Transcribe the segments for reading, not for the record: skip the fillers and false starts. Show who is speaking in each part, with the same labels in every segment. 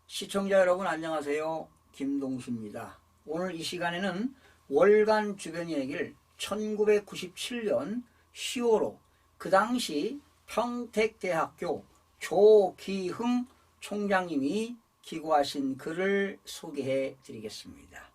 Speaker 1: 시청자 여러분 안녕하세요. 김동수입니다. 오늘 이 시간에는 월간 주변 이야기를 1997년 10월호 그 당시 평택대학교 조기흥 총장님이 기고하신 글을 소개해 드리겠습니다.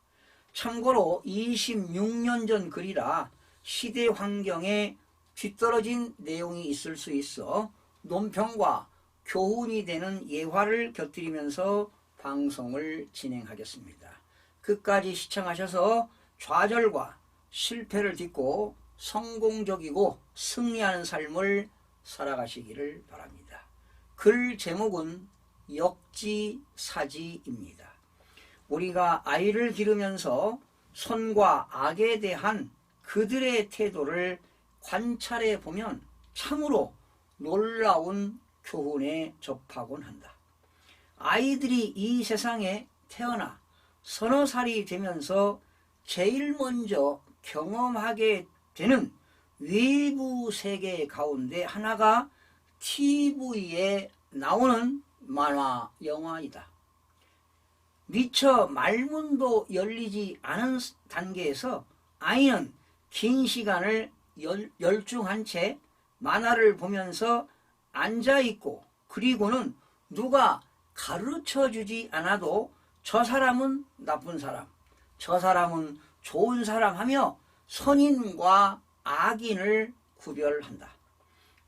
Speaker 1: 참고로 26년 전 글이라 시대 환경에 뒤떨어진 내용이 있을 수 있어 논평과 교훈이 되는 예화를 곁들이면서 방송을 진행하겠습니다. 끝까지 시청하셔서 좌절과 실패를 딛고 성공적이고 승리하는 삶을 살아가시기를 바랍니다. 글 제목은 역지사지입니다. 우리가 아이를 기르면서 선과 악에 대한 그들의 태도를 관찰해 보면 참으로 놀라운 교훈에 접하곤 한다. 아이들이 이 세상에 태어나 서너 살이 되면서 제일 먼저 경험하게 되는 외부 세계 가운데 하나가 TV에 나오는 만화 영화이다. 미처 말문도 열리지 않은 단계에서 아이는 긴 시간을 열중한 채 만화를 보면서 앉아있고, 그리고는 누가 가르쳐주지 않아도 저 사람은 나쁜 사람, 저 사람은 좋은 사람 하며 선인과 악인을 구별한다.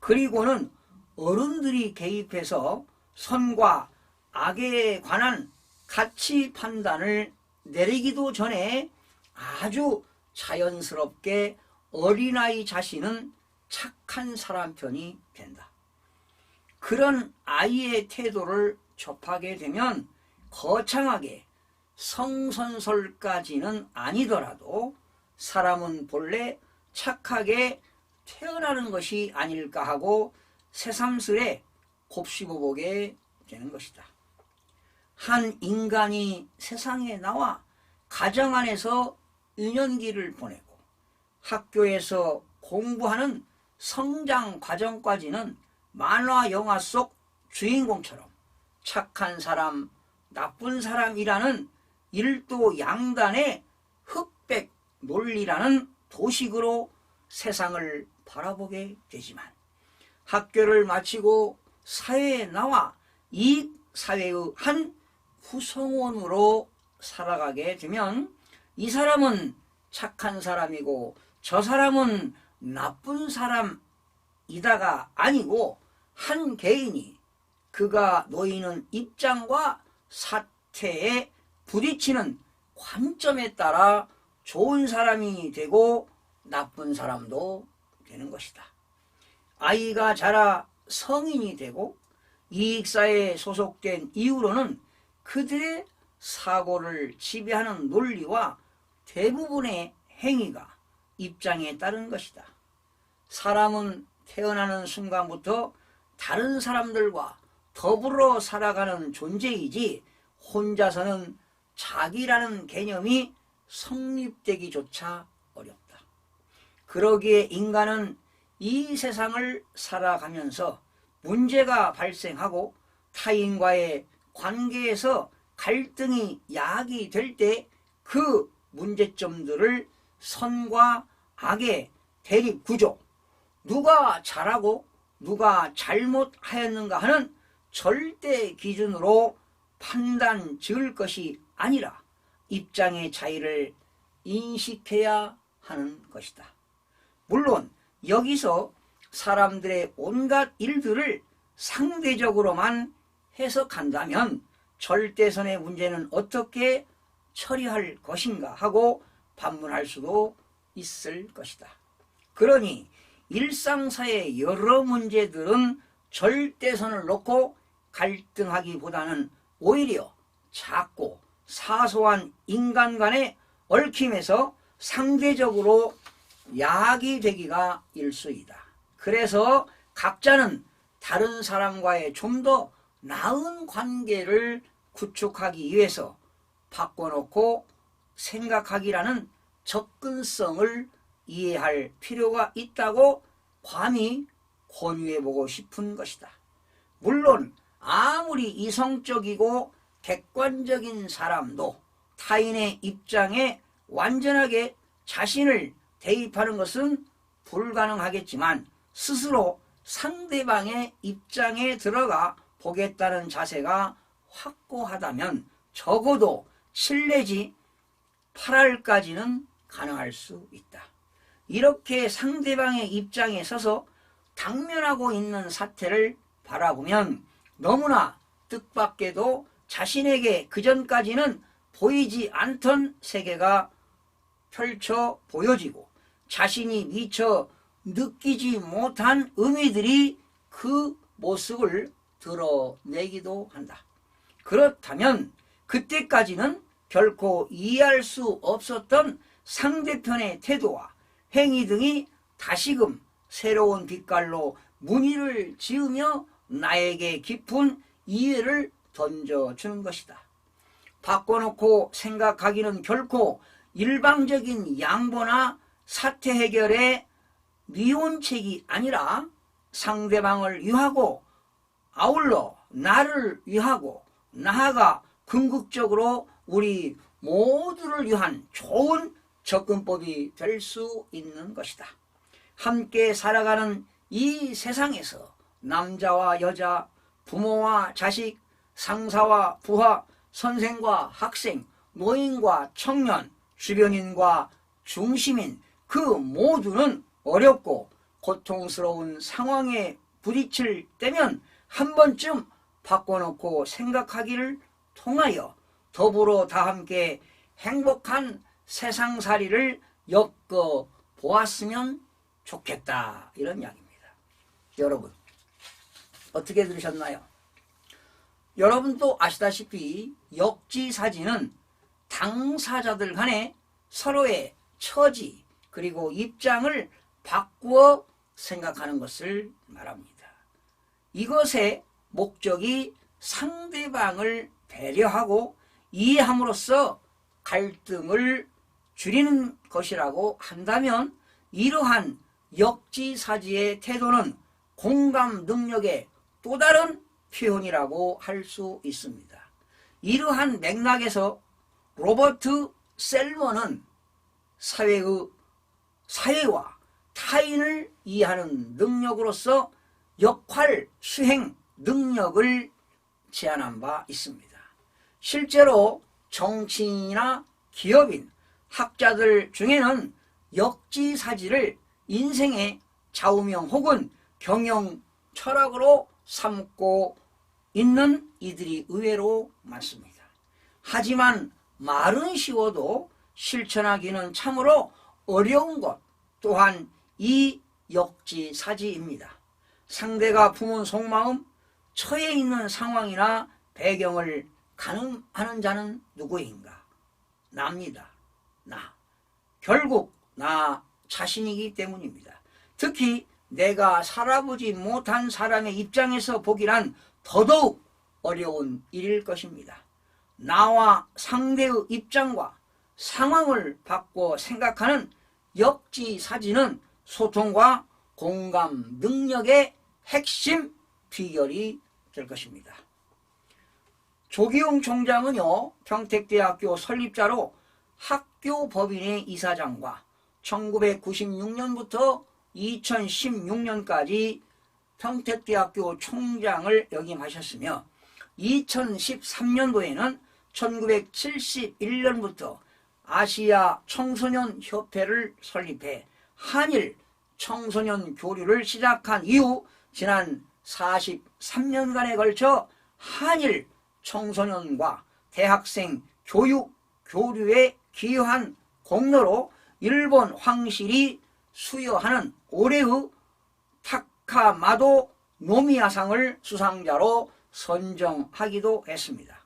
Speaker 1: 그리고는 어른들이 개입해서 선과 악에 관한 가치 판단을 내리기도 전에 아주 자연스럽게 어린아이 자신은 착한 사람 편이 된다. 그런 아이의 태도를 접하게 되면 거창하게 성선설까지는 아니더라도 사람은 본래 착하게 태어나는 것이 아닐까 하고 새삼스레 곱씹어보게 되는 것이다. 한 인간이 세상에 나와 가정 안에서 유년기를 보내고 학교에서 공부하는 성장 과정까지는 만화 영화 속 주인공처럼 착한 사람, 나쁜 사람이라는 일도 양단의 흑백 논리라는 도식으로 세상을 바라보게 되지만 학교를 마치고 사회에 나와 이 사회의 한 구성원으로 살아가게 되면 이 사람은 착한 사람이고 저 사람은 나쁜 사람이다가 아니고 한 개인이 그가 놓이는 입장과 사태에 부딪히는 관점에 따라 좋은 사람이 되고 나쁜 사람도 되는 것이다. 아이가 자라 성인이 되고 이익사회에 소속된 이후로는 그들의 사고를 지배하는 논리와 대부분의 행위가 입장에 따른 것이다. 사람은 태어나는 순간부터 다른 사람들과 더불어 살아가는 존재이지 혼자서는 자기라는 개념이 성립되기조차 어렵다. 그러기에 인간은 이 세상을 살아가면서 문제가 발생하고 타인과의 관계에서 갈등이 야기될 때 그 문제점들을 선과 악의 대립 구조, 누가 잘하고 누가 잘못하였는가 하는 절대 기준으로 판단 지을 것이 아니라 입장의 차이를 인식해야 하는 것이다. 물론 여기서 사람들의 온갖 일들을 상대적으로만 해석한다면 절대선의 문제는 어떻게 처리할 것인가 하고 반문할 수도 있을 것이다. 그러니 일상사의 여러 문제들은 절대선을 놓고 갈등하기보다는 오히려 작고 사소한 인간 간의 얽힘에서 상대적으로 야기되기가 일쑤이다. 그래서 각자는 다른 사람과의 좀 더 나은 관계를 구축하기 위해서 바꿔놓고 생각하기라는 접근성을 이해할 필요가 있다고 감히 권유해보고 싶은 것이다. 물론 아무리 이성적이고 객관적인 사람도 타인의 입장에 완전하게 자신을 대입하는 것은 불가능하겠지만 스스로 상대방의 입장에 들어가 보겠다는 자세가 확고하다면 적어도 7 내지 8알까지는 가능할 수 있다. 이렇게 상대방의 입장에 서서 당면하고 있는 사태를 바라보면 너무나 뜻밖에도 자신에게 그전까지는 보이지 않던 세계가 펼쳐 보여지고 자신이 미처 느끼지 못한 의미들이 그 모습을 드러내기도 한다. 그렇다면 그때까지는 결코 이해할 수 없었던 상대편의 태도와 행위 등이 다시금 새로운 빛깔로 무늬를 지으며 나에게 깊은 이해를 던져주는 것이다. 바꿔놓고 생각하기는 결코 일방적인 양보나 사태 해결의 미온책이 아니라 상대방을 위하고 아울러 나를 위하고 나아가 궁극적으로 우리 모두를 위한 좋은 접근법이 될 수 있는 것이다. 함께 살아가는 이 세상에서 남자와 여자, 부모와 자식, 상사와 부하, 선생과 학생, 노인과 청년, 주변인과 중시민 그 모두는 어렵고 고통스러운 상황에 부딪힐 때면 한 번쯤 바꿔놓고 생각하기를 통하여 더불어 다 함께 행복한 세상살이를 엮어 보았으면 좋겠다, 이런 이야기입니다. 여러분 어떻게 들으셨나요? 여러분도 아시다시피 역지사지는 당사자들 간에 서로의 처지 그리고 입장을 바꾸어 생각하는 것을 말합니다. 이것의 목적이 상대방을 배려하고 이해함으로써 갈등을 줄이는 것이라고 한다면 이러한 역지사지의 태도는 공감 능력의 또 다른 표현이라고 할 수 있습니다. 이러한 맥락에서 로버트 셀먼은 사회와 타인을 이해하는 능력으로서 역할 수행 능력을 제안한 바 있습니다. 실제로 정치인이나 기업인, 학자들 중에는 역지사지를 인생의 좌우명 혹은 경영 철학으로 삼고 있는 이들이 의외로 많습니다. 하지만 말은 쉬워도 실천하기는 참으로 어려운 것 또한 이 역지사지입니다. 상대가 품은 속마음, 처해 있는 상황이나 배경을 가늠하는 자는 누구인가? 나입니다. 나. 결국 나 자신이기 때문입니다. 특히 내가 살아보지 못한 사람의 입장에서 보기란 더더욱 어려운 일일 것입니다. 나와 상대의 입장과 상황을 바꿔 생각하는 역지사지는 소통과 공감 능력의 핵심 비결이 될 것입니다. 조기용 총장은요, 평택대학교 설립자로 학교법인의 이사장과 1996년부터 2016년까지 평택대학교 총장을 역임하셨으며 2013년도에는 1971년부터 아시아 청소년 협회를 설립해 한일 청소년 교류를 시작한 이후 지난 43년간에 걸쳐 한일 청소년과 대학생 교육 교류에 기여한 공로로 일본 황실이 수여하는 올해의 타카마도 노미야상을 수상자로 선정하기도 했습니다.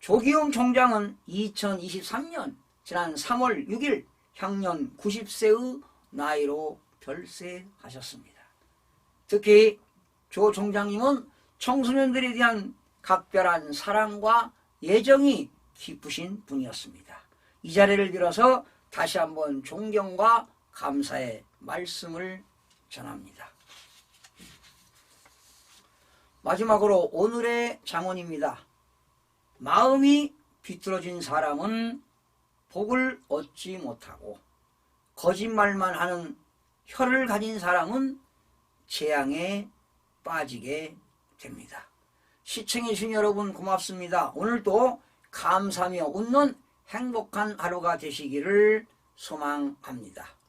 Speaker 1: 조기용 총장은 2023년 지난 3월 6일 향년 90세의 나이로 별세하셨습니다. 특히 조 총장님은 청소년들에 대한 각별한 사랑과 애정이 깊으신 분이었습니다. 이 자리를 빌어서 다시 한번 존경과 감사의 말씀을 전합니다. 마지막으로 오늘의 장언입니다. 마음이 비뚤어진 사람은 복을 얻지 못하고 거짓말만 하는 혀를 가진 사람은 재앙에 빠지게 됩니다. 시청해 주신 여러분 고맙습니다. 오늘도 감사하며 웃는 행복한 하루가 되시기를 소망합니다.